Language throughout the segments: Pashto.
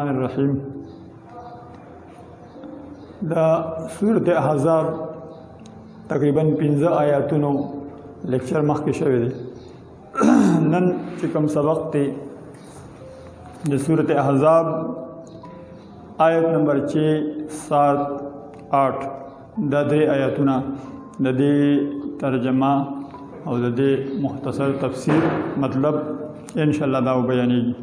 الرحمن الرحیم. دا سورة اخزاب تقریباً 15 آیاتونو لیکچر مخکې شوی دی. نن چې کوم سبق دی د سورة اخزاب آیت نمبر 6 7 8 دا درې آیاتونه د دې ترجمه او د دې مختصر تفسیر مطلب انشاءاللہ دا بیانېږي.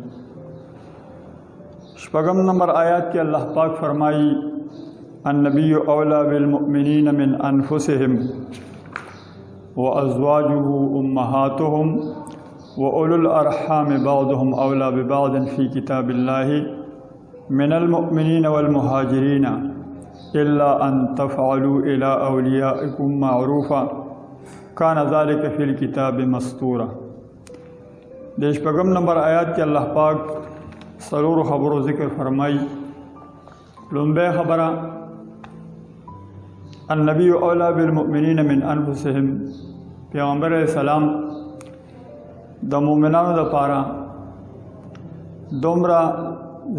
شپږم نمبر آیات کې الله پاک فرمایي النبی اولا بالمؤمنین من انفسهم وازواجه امهاتهم واولو الارحام بعضهم اولا ببعض في كتاب الله من المؤمنین والمهاجرین الا ان تفعلوا الى اولیائکم معروفا کان ذلک فی الکتاب مسطورا. د شپږم نمبر آیات کې الله پاک څلورو خبرو ذکر فرمایي. لومبه خبره النبی اولا بالمؤمنین من انفسهم، پیغمبر علیہ السلام د مؤمنانو لپاره دومره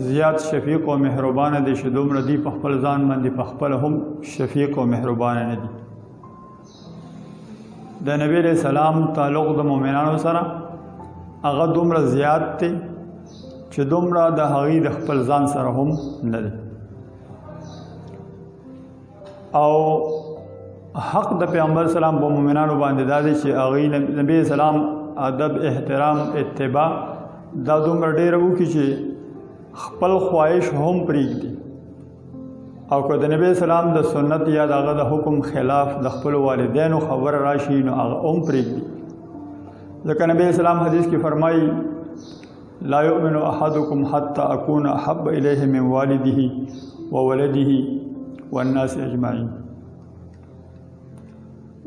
زیات شفیق او مهربان دي چې دومره دی په خپل ځان باندې په خپل هم شفیق او مهربان نه دي. د نبی علیہ السلام تعلق د مؤمنانو سره هغه دومره زیات دی چې دومره د هغې د خپل ځان سره هم نه دی. او حق د پیغمبر سلام په مؤمنانو باندې دا دی چې هغې نبی سلام ادب احترام اتباع دا دومره ډېره وکړي چې خپل خواهش هم پرېږدي، او که د نبی سلام د سنت یا د هغه د حکم خلاف د خپلو والدینو خبر راشي نو هغه هم پرېږدي. ځکه نبی اسلام حدیث کې فرمایي لا یؤمن احدکم حتی اکون احب الیه من والده وولده والناس اجمعین.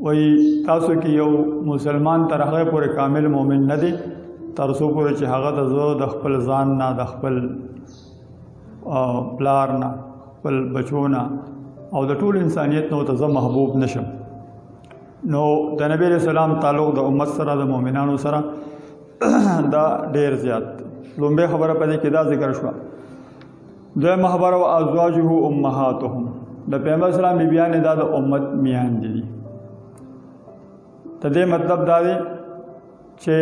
وایي تاسو کې یو مسلمان تر هغه پورې کامل مؤمن نه دی تر څو پورې چې هغه د زړه د خپل ځان نه د خپل پلار نه خپل بچو نه او د ټول انسانیت نه ته زه محبوب نشم. نو د نبی علیہ السلام تعلق د امت سره د مؤمنانو سره دا ډیر زیات. لومبه خبره پدې کې دا ذکر شو. دویمه خبره او ازواجه امهاتهم، د پیغمبر اسلام بیبیانې دا د امت میان دي. د دې مطلب دا دی چې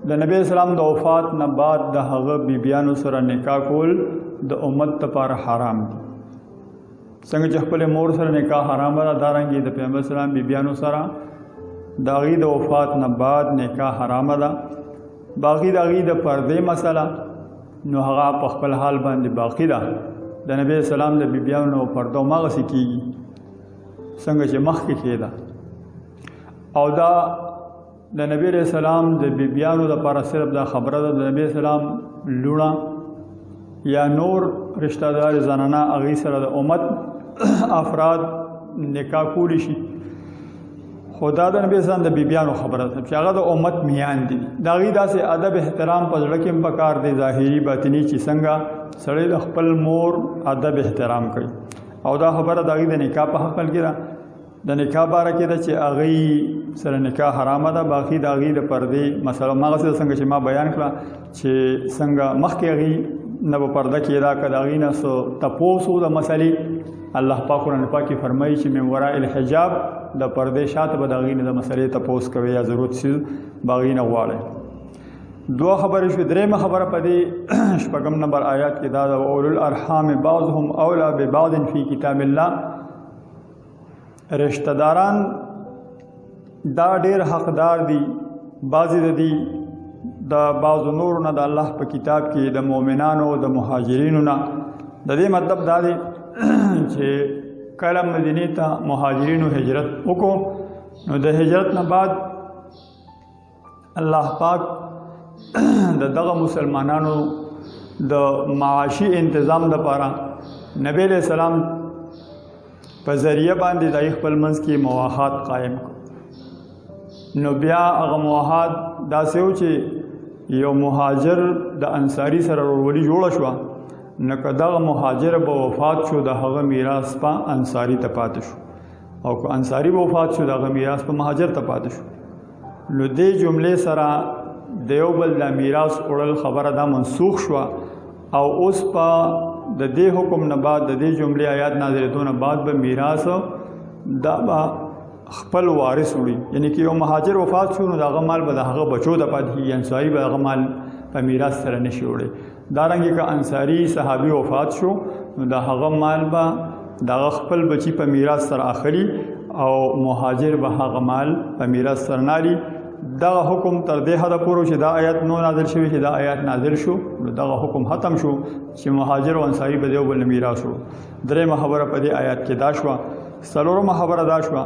د نبی اسلام د وفات نه بعد د هغه بیبیانو سره نکاح کول د امت لپاره حرام دي. څنګه چې خپل مور سره نکاح حرام ده، دارنګه د پیغمبر اسلام بیبیانو سره د هغې د وفات نه بعد نکاح حرام ده. باقي د هغې د پردې مسله نو هغه په خپل حال باندې باقي ده. د نبی اسلام د بیبیانو پردو مغسې کېږي څنګه چې مخکې کېده. او دا د نبی علیہ السلام د بیبیانو لپاره صرف دا خبره ده د نبی اسلام لوڼه یا نور رشتہ دار زنانه هغې سره د امت افراد نکاح کولی شي، خو دا د نبی اسلام د بیبیانو خبره ده چې هغه د امت میان دي. د هغې داسې ادب احترام په زړه کې هم پکار دی، ظاهري باطني، چې څنګه سړی د خپل مور ادب احترام کوي. او دا خبره د هغې د نکاح په حق کې ده. د نکاح باره کې ده چې هغې سره نکاح حرامه ده. باقي د هغې د پردې مسله هماغسې ده څنګه چې ما بیان کړه چې څنګه مخکې هغې نه به پرده کېده، که د هغې نه څه تپوس و د مسلې الله پاک قرآن پاک کې فرمایي چې من وراء الحجاب د پردې شاته به د هغې نه د مسلې تپوس کوي یا ضرورت څیز به هغې نه غواړئ. دوه خبرې شوې. درېیمه خبره په دې شپږم نمبر آیات کې دا ده اولو الارحام بعضهم اولا ببعض فی کتاب الله. رشتہ داران دا ډېر حقدار دي، بعضې د دې د بعضو نورو نه د الله په کتاب کې د مؤمنانو د مهاجرینو نه. د دې مطلب دا دی چې کله مدینې ته مهاجرینو هجرت وکړو نو د هجرت نه بعد الله پاک د دغه مسلمانانو د معاشي انتظام لپاره نبی علیہ السلام په ذریعه باندې د خپل منځ کې مواحات قائم کړ. نو بیا هغه مواحات داسې و چې یو مهاجر د انصاري سره ورورولي جوړه شوه، نو که دغه مهاجر به وفات شو د هغه میراث په انصاري ته پاتې شو، او که انصاري به وفات شو د هغه میراث په مهاجر ته پاتې شو. نو دې جملې سره د یو بل د میراث وړل خبره دا منسوخ شوه، او اوس په د دې حکم نه بعد د دې جملې آیات نازلېدو نه بعد به میراث دا به خپل وارث وړي. یعنی که یو مهاجر وفات شو نو د هغه مال به د هغه بچو ته پاتې کېږي، انصاري به هغه مال په میراث سره نه شي وړی. دارنګې که انصاري صحابي وفات شو نو د هغه مال به د هغه خپل بچي په میراث سره اخلي او مهاجر به هغه مال په میراث سره نه اخلي. دغه حکم تر دې حده پورې چې دا آیات نو نازل شوي چې دا آیات نازل شو نو دغه حکم ختم شو چې مهاجر او انصاري به د یو بل نه میراث وړو. درېیمه خبره په دې آیات کې دا شوه. څلورمه خبره دا شوه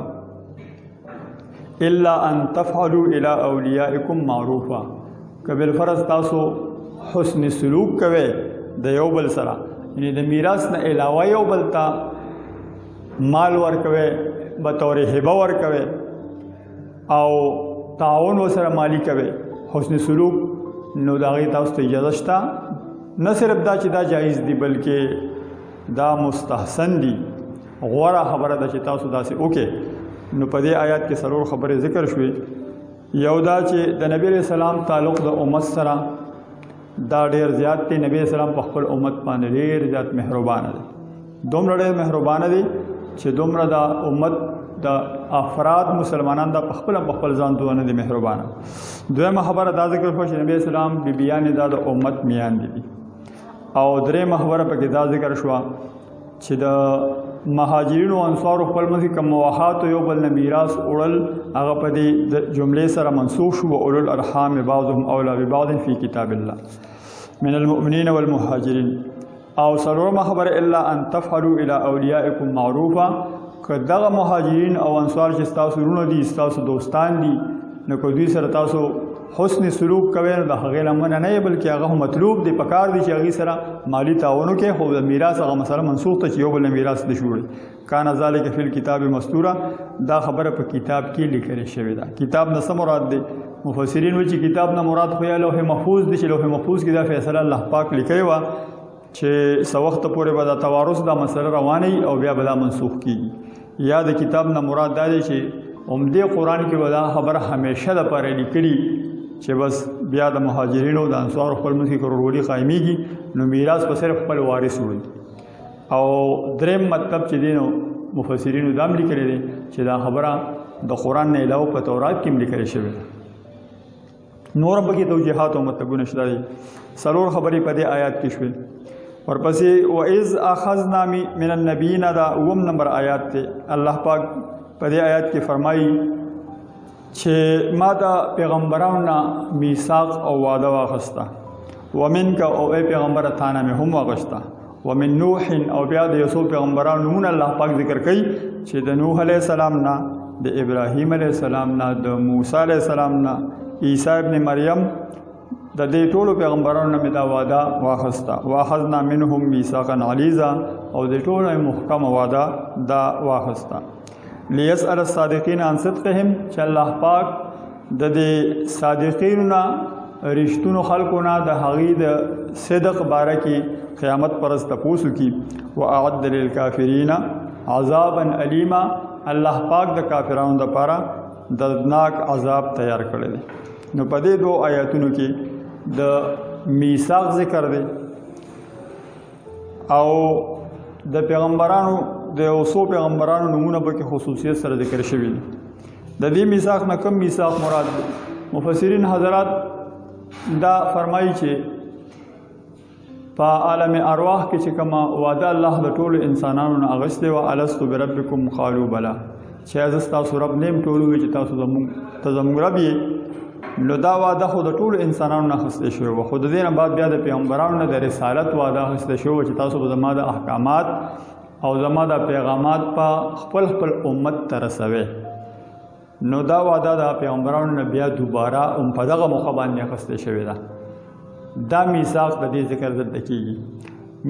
الا ان تفعلوا الى اولیائکم معروفا، که بالفرض تاسو حسن سلوک کوئ د یو بل سره، یعنی د میراث نه علاوه یو بل ته مال ورکوئ، بطور هبه ورکوئ او تعاون وسره مالی کوي، حسن سلوک، نو د هغې تاسو ته اجازه شته. نه صرف دا چې دا جایز دي بلکې دا مستحسن دي، غوره خبره ده چې تاسو داسې وکړئ. نو په دې آیات کې څلور خبرې ذکر شوې. یو دا چې د نبی علیہ السلام تعلق د امت سره دا ډېر زیات دی. نبی علیہ السلام په خپل امت باندې ډېر زیات مهربانه دی، دومره ډېر مهربانه دی چې دومره د امت د افراد مسلمانان دا په خپل ځان دوه دي مهربانه. دویمه خبره دا ذکر شوه چې نبی اسلام بیبیانې دا د امت میاندې دي. او دریمه خبره پکې دا ذکر شوه چې د مهاجرینو او انصارو خپل منځ کې کوم مواخات یو بل نه میراث وړل هغه په دې جملې سره منسوخ شو. اولو الارحام بعضهم اولی ببعض فی کتاب الله من المؤمنین والمهاجرین. او څلورمه خبره الا ان تفعلوا الى اولیائکم معروفا، که دغه مهاجرین او انصار چې ستاسو وروڼه دي، ستاسو دوستان دي، نو که دوی سره تاسو حسن سلوک کوئ نو د هغې نه منع نه یې بلکې هغه مطلوب دی، پکار دی چې هغې سره مالي تعاون وکړئ. خو د میراث هغه مسله منسوخ ته چې یو بل نه میراث نه شي وړی. کان ذلک فی الکتاب مستوره، دا خبره په کتاب کې لیکلې شوې ده. کتاب نه څه مراد دی؟ مفسرین وایي چې کتاب نه مراد خو یا لوح محفوظ دی چې لوح محفوظ کې دا فیصله الله پاک لیکلې وه چې څه وخت پورې به دا توارث دا مسله روانه وي او بیا به دا منسوخ کېږي. یا د کتاب نه مراد دا دی چې عمدې قرآن کې به دا خبره همیشه دپاره لیکلي چې بس بیا د مهاجرینو د انصارو خپل منځ کې که ورورولي قایمیږي نو میراث به صرف خپل وارث وړي. او دریم مطلب چې دی نو مفسرینو دا هم لیکلی دی چې دا خبره د قرآن نه علاوه په تورات کې هم لیکلی شوې ده. نور هم پکې توجیحات او مطلبونه شته دي. څلور خبرې په دې آیات کې شوې. ورپسې وَإِذْ أَخَذْنَا مِنَ النَّبِيِّينَ دا 9 نمبر آیات ته الله پاک په دې آیات کې فرمایي چې ما د پیغمبرانو نه میثاق او وعده واخیسته. ومنک او ای پیغمبره تا نه مې هم واخیسته. ومن نوح او بیا د یو څو پیغمبرانو نومونه الله پاک ذکر کوي چې د نوح علیه السلام نه، د ابراهیم علیه السلام نه، د موسی علیه السلام نه، عیسی ابن مریم، د دې ټولو پیغمبرانو نه مې دا وعده واخیسته. واخذنا منهم میثاقا غلیظا، او د ټولو محکمه وعده دا واخیسته. لیسأل الصادقین عن صدقهم، چې الله پاک د دې صادقینو نه، رښتونو خلکو نه د هغې د صدق باره کې قیامت پرز تپوس وکړي. واعد للکافرین عذابا الیما، الله پاک د کافرانو دپاره دردناک عذاب تیار کړی دی. نو په دې دوه آیاتونو کې د میثاق ذکر دی او د پیغمبرانو د یو څو پیغمبرانو نومونه پکې خصوصیت سره ذکر شوي دي. د دې میثاق نه کوم میثاق مراد دی؟ مفسرین حضرات دا فرمایي چې په عالم ارواح کې چې کومه وعده الله د ټولو انسانانو نه اخیستې وه، الستو بربکم قالوا بلا، چې زه ستاسو رب نیم، ټولو وایي چې تاسو زموږ رب یې. نو دا وعده خو د ټولو انسانانو نه اخیستې شوې وه. خو د دې نه بعد بیا د پیغمبرانو نه د رسالت وعده اخیستې شوې وه چې تاسو به زما د احکامات او زما د پیغامات په خپل امت ته رسوئ. نو دا وعده د پیغمبرانو نه بیا دوباره په دغه موخه باندې اخیستې شوې ده. دا میثاق د دې ذکر دلته کېږي.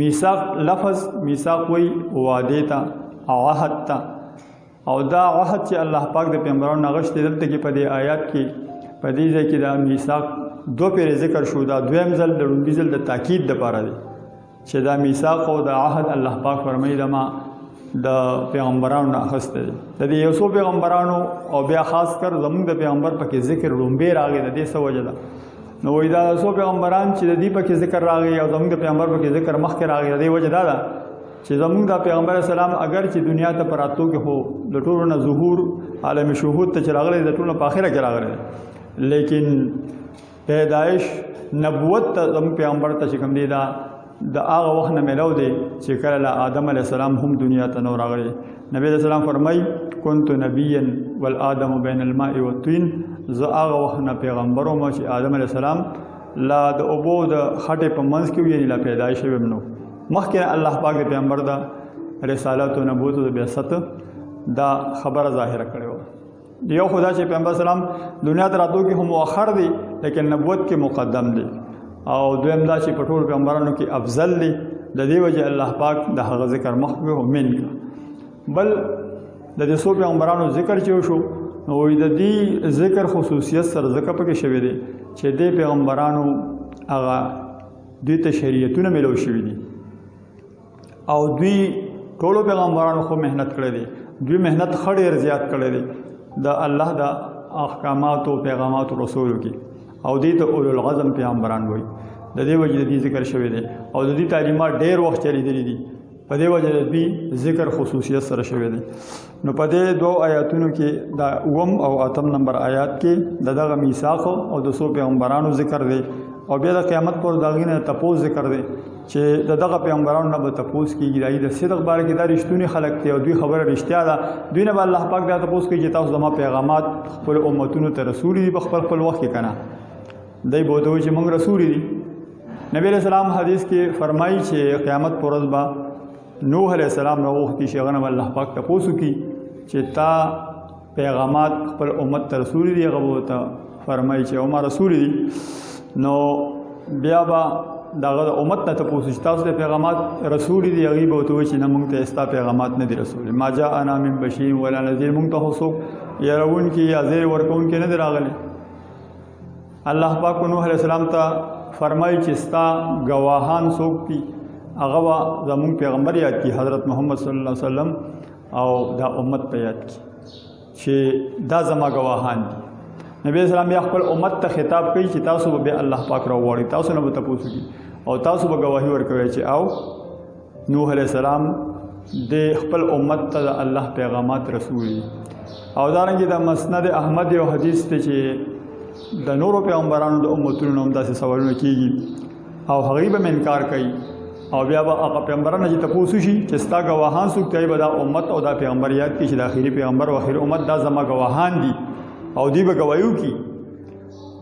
میثاق لفظ میثاق وایي وعدې ته او عهد ته، او دا عهد چې الله پاک د پیغمبرانو نه اخیستی دلته کې په دې آیات کې په دې ځای کې دا میثاق دو پیرې ذکر شو. دا دویم ځل د لومړي ځل د تاکید دپاره دی چې دا میثاق او د عهد الله پاک فرمایي د ما د پیغمبرانو نه اخیستی دی. د دې یو څو پیغمبرانو او بیا خاص کر زموږ د پیغمبر پکې ذکر لومبې راغی. د دې څه وجه ده؟ نو وایي دا څو پیغمبران چې د دې پکې ذکر راغی او زمونږ د پیغمبر پکې ذکر مخکې راغی، د دې وجه دا ده چې زمونږ د پیغمبر اسلام اگر چې دنیا ته په راتلو کې خو د ټولو نه ظهور عالم شهود ته چې راغلی د ټولو په آخره کې راغلی، لیکن پیدایش نبوت ته زمونږ پیغمبر ته چې کوم دی دا د هغه وخت نه میلاو دی چې کله له آدم علیه السلام هم دنیا ته نو راغلی. نبی علیه السلام فرمایي كنت نبیا والآدم بین الماء والطین، زه هغه وخت نه پیغمبر وم چې آدم علیه السلام لا د اوبو د خټې په منځ کې یعنې لا پیدا شوی هم نو. مخکې الله پاک د پیغمبر د رسالت او نبوت او د بعثت دا خبره ظاهره کړې وه. یو خدا چې پیغمبر اسلام دنیا ته راتلو کې هم مؤخر دی لیکن نبوت کې مقدم دی، او دویم دا چې په ټولو پیغمبرانو کې افضل دی، د دې وجه الله پاک د هغه ذکر مخکې من کړه. بل د دې څو پیغمبرانو ذکر چې وشو نو وایي د دې ذکر خصوصیت سره ځکه پکې شوی دی چې دې پیغمبرانو هغه دوی ته شریعتونه میلاو شوي دي او دوی ټولو پیغمبرانو خو محنت کړی دی، دوی محنت ښه ډېر زیات کړی دی د الله د احکاماتو پیغاماتو رسولو کې، او دوی ته اولو العزم پیغمبران وایي. د دې وجې د دې ذکر شوی دی او د دې تعلیمات ډېر وخت چلیدلي دي، په دې وجه د دوی ذکر خصوصیت سره شوی دی. نو په دې دوه آیاتونو کې دا اووم او اتم نمبر آیات کې د دغه میثاق او د څو پیغمبرانو ذکر دی، او بیا د قیامت پر د هغې نه تپوس ذکر دی چې د دغه پیغمبرانو نه به تپوس کېږي، د هغې د صدق باره کې دا رښتوني خلک دی او دوی خبره رښتیا ده. دوی نه به الله پاک دا تپوس کوي چې تاسو زما پیغامات خپلو امتونو ته رسولي دي په خپل خپل وخت کې که نه، دی به ورته وایي چې موږ رسولي دي. نبی علیہ السلام حدیث کې فرمایي چې قیامت پر ورځ به نوح علیہ السلام راوغوښتي چې هغه نه به الله پاک تپوس وکړي چې تا پیغامات خپل امت ته رسولي دي، هغه به ورته فرمایي چې ما رسولي دي. نو بیا به د هغه د امت نه تپوس چې تاسو د پیغامات رسولي دي، هغوی به ورته وایي چې نه موږ ته ستا پیغامات نه دي رسولي، ما جاءنا من بشیر ولا نذیر، موږ ته خو څوک یاروونکي یا زیر ورکوونکي نه دي راغلي. الله پاک نوح علیہ السلام ته فرمایي چې ستا ګواهان څوک دي، هغه به زمونږ پیغمبر یاد کړي حضرت محمد صلی الله علیه وسلم او دا امت په یاد کړي چې دا زما ګواهان دي. نبی اسلام بیا خپل امت ته خطاب کوي چې تاسو به بیا الله پاک راوغواړئ، تاسو نه به تپوس وکړي او تاسو به ګواهي ورکوئ چې او نوح علیہ السلام د خپل امت ته د الله پیغامات رسول دي. او دارنګې د مسند احمد یو حدیث دی چې د نورو پیغمبرانو د امتونو نه هم داسې سوالونه کېږي او هغوی به انکار کوي، او بیا به هغه پیغمبران چې تپوس وشي چې ستا ګواهان څوک دی، به دا امت او دا پیغمبر یاد کړي چې د آخري پیغمبر او آخري امت دا زما ګواهان دي، او دوی به ګواهي وکړي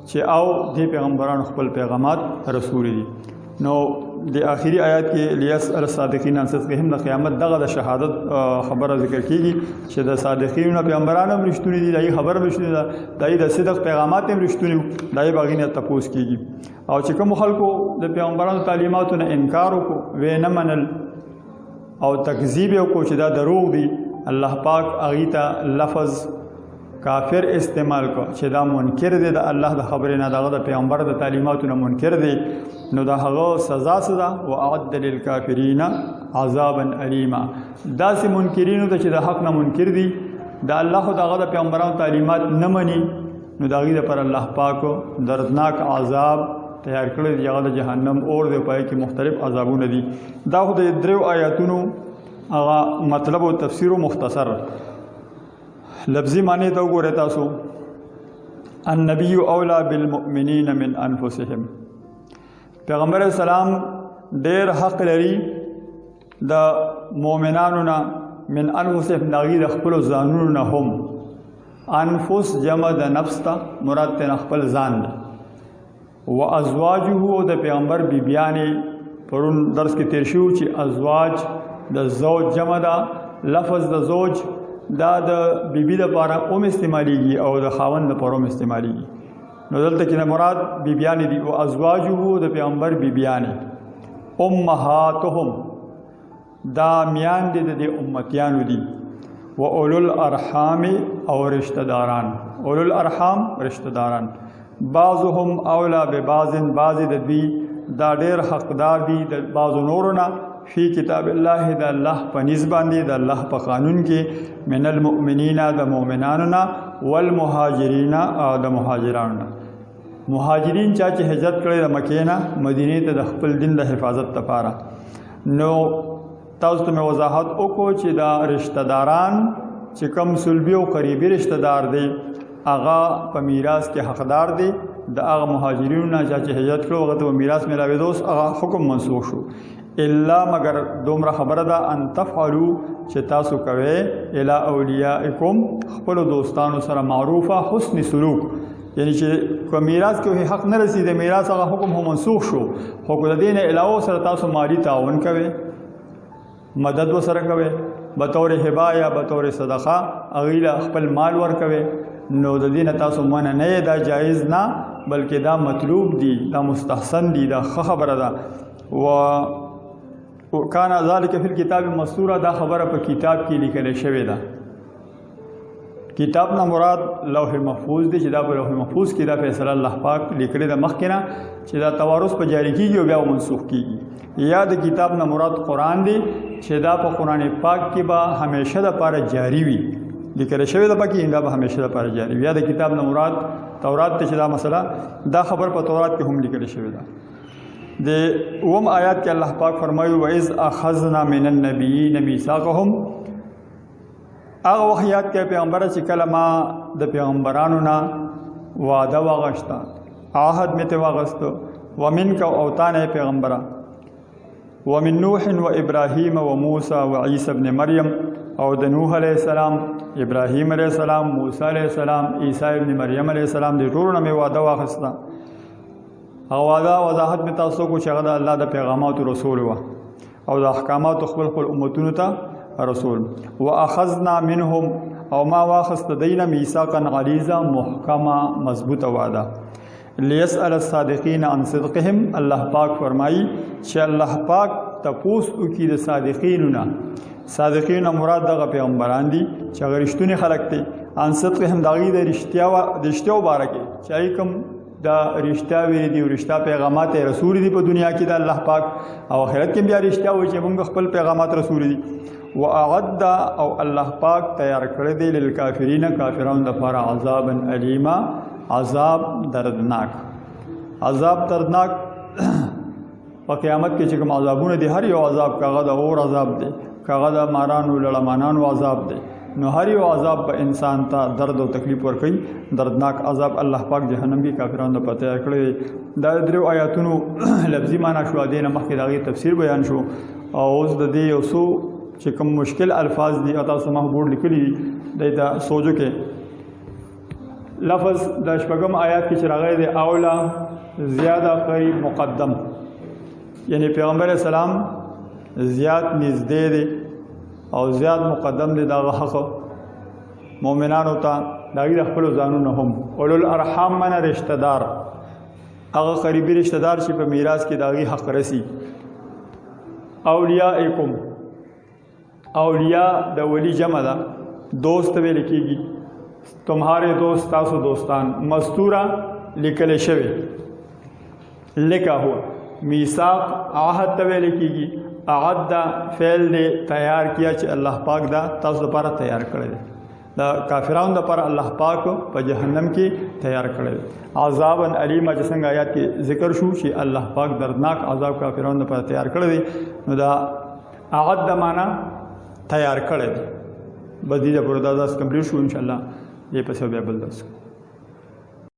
چې او دې پیغمبرانو خپل پیغامات رسولي دي. نو د آخري آیات کې لیسأل الصادقین عن صدقهم د قیامت دغه د شهادت خبره ذکر کېږي چې د صادقینو پیغمبران هم رښتوني دي، د هغې خبره هم رښتونې ده، د هغې د صدق پیغامات هم رښتوني وو، د هغې به هغې نه تپوس کېږي. او چې کومو خلکو د پیغمبرانو تعلیماتو نه انکار وکړو، ویې نه منل او تکذیب یې وکړو چې دا دروغ دي، الله پاک هغې ته لفظ کافر استعمال کو چې دا منکر دی د الله د خبرې نه، دغه د پیغمبر د تعلیماتو نه منکر دی، نو د هغه سزا څه ده؟ واعد للکافرین عذابا الیما. داسې منکرینو ته چې د حق نه منکر دي، د الله خو دغه د پیغمبرانو تعلیمات نه مني، نو د هغې دپاره الله پاک دردناک عذاب تیار کړی دی، هغه د جهنم اور دی، په هغې کې مختلف عذابونه دي. دا خو د دریو آیاتونو هغه مطلب او تفسیر مختصر. لفظی معنی ته وګورئ تاسو، النبی اولا بالمؤمنین من انفسهم، پیغمبر اسلام ډیر حق لري د مؤمنانو نه، من انفسهم د هغوی د خپلو ځانونو نه هم. انفس جمع د نفس ته مراد ترې خپل ځان دی. و ازواجه او د پیغمبر بیبیانې پرون درس کې تیر شو چې ازواج د زوج جمع ده، لفظ د زوج دا د بیبي دپاره هم استعمالیږي او د خاوند دپاره هم استعمالیږي. نو دلته کې مراد بیبیانې دي. او ازواجه د پیغمبر بیبیانې، امهاتهم دا میاندې د دې امتیانو دي. و اولو الارحام او رشتہ داران، اولو الارحام رشتہ داران، بعضهم اولا ببعض، بعض د دوی دا ډېر حقدار دي د بعضو نورو نه، فی کتاب الله د الله په نسبت باندې، د الله په قانون کې، من المؤمنین د مؤمنانو نه، والمهاجرین او د مهاجرانو نه. مهاجرین چا چې هجرت کړی د مکې نه مدینې ته د خپل دین د حفاظت لپاره. نو تاسو ته مې وضاحت وکړو چې دا رشتہ داران چې کوم صلبي او قریبي رشتہ دار دی هغه په میراث کې حقدار دی. د هغه مهاجرینو نه چې هجرت کړو هغه ته میراث ملاوي دوس هغه حکم منسوخ شو. الا مگر دومره خبره ده ان تفعلوا چې تاسو کوئ الی اولیاءکم خپل دوستانو سره معروفه حسن سلوک، یعنی چې کوم میراث کې حق نه رسي د میراث هغه حکم هم منسوخ شو، خو د دې نه علاوه سره تاسو مالی تعاون کوئ، مدد وسره کوئ بطور هبه یا بطور صدقه هغوی خپل مال ورکوئ. نو د دې نه تاسو منع نه دا جایز نه بلکې دا مطلوب دی، دا مستحسن دی، دا ښه خبره ده. وکان ذلک فی الکتاب مسطورا، دا خبره په کتاب کې لیکل شوې ده. کتاب نه مراد لوح محفوظ دی چې دا په لوح محفوظ کې دا فیصله الله پاک لیکلې ده مخکې نه چې دا توارث په جاری کېږي او بیا منسوخ کېږي. یا د کتاب نه مراد قرآن دی چې دا په قرآن پاک کې به همیشه دپاره جاری وي، لیکل شوې ده پکې دا به همیشه دپاره جاری وي. یا د کتاب نه مراد تورات ته چې دا مسله دا خبر په تورات کې هم لیکل شوې ده. د اوم آیات کې الله پاک فرمایي وَإِذْ أَخَذْنَا مِنَ النَّبِيِّينَ مِيثَاقَهُم، هغه وخت یاد کړئ پیغمبره چې کله ما د پیغمبرانو نه وعده واغشته، عهد مې ته واغسته، ومنک او تا نه پیغمبره، ومن نوح و ابراهیم و موسی و عیسی ابن مریم، او د نوح علیہ السلام، ابراهیم علیہ السلام، موسی علیہ السلام، عیسی ابن مریم علیہ السلام، د ټولو نه مې وعده واخسته. او وعده وضاحت مې تاسو کو چې هغه د الله د پیغاماتو رسول و او د احکاماتو خپل امتونو ته رسول. واخذنا منهم، او ما واخست دینه میثاقا غلیظا، محکمه مضبوطه وعده. لیسأل الصادقین عن صدقهم، الله پاک فرمایي چې الله پاک تپوس وکړي د صادقینو نه. صادقین مراد دغه پیغمبران دي چې هغه رښتونی خلک دي. عن صدقهم د هغوی د رښتیاو باره کې چې هغوی کوم دا رښتیا ویلي دي او رښتیا پیغامات رسول دي په دنیا کې د الله پاک، او آخرت کې بیا رښتیا وایي چې موږ خپل پیغامات رسول دي. واعد، او الله پاک تیار کړی دی للکافرین کافرانو دپاره عذابا الیما، عذاب دردناک. عذاب دردناک په قیامت کې چې کوم عذابونه دي هر یو عذاب کاغه د اور عذاب دی، کاغه د مارانو لړمانانو عذاب دی. نو هر یو عذاب په انسان ته درد او تکلیف ورکوي. دردناک عذاب الله پاک جهنم کې کافرانو ته پته کړی. دا درو آیاتونو لفظي معنا شو، دې نه مخکې د هغې تفسیر بیان شو. او اوس د دې یو څو چې کوم مشکل الفاظ دي او تاسو ما بورډ لیکلي دي دی ته سوچو کې. لفظ د شپږم آیات کې چې راغلی دی اولا زیاده قریب مقدم، یعنی پیغمبر اسلام زیات نږدې دی او زیات مقدم دی دغه حق مؤمنانو ته، د هغوی د خپلو ځانونو هم. اولو الارحام منه رشته دار، هغه قریبي رشته دار چې په میراث کې د هغوی حق رسي. اولیاءکم، اولیاء د ولی جمع ده، دوست ویل کېږي. تمہارے دوست تاسو دوستان، مستورہ لیکل شوی، لکھا ہوا. میثاق عہد ته ویل کېږي. اعد فعل دې تیار کیا چې الله پاک دا تاسو لپاره تیار کړی دی، دا کافرانو لپاره الله پاک په جهنم کې تیار کړی دی. عذابا الیما چې څنګه آیات کې ذکر شو چې الله پاک دردناک عذاب کافرانو لپاره تیار کړی دی. نو دا اعد معنا تیار کړی دی. بس دې پورې دا درس کمپلیټ شو. ان شاء الله دې پسې بیا بل درس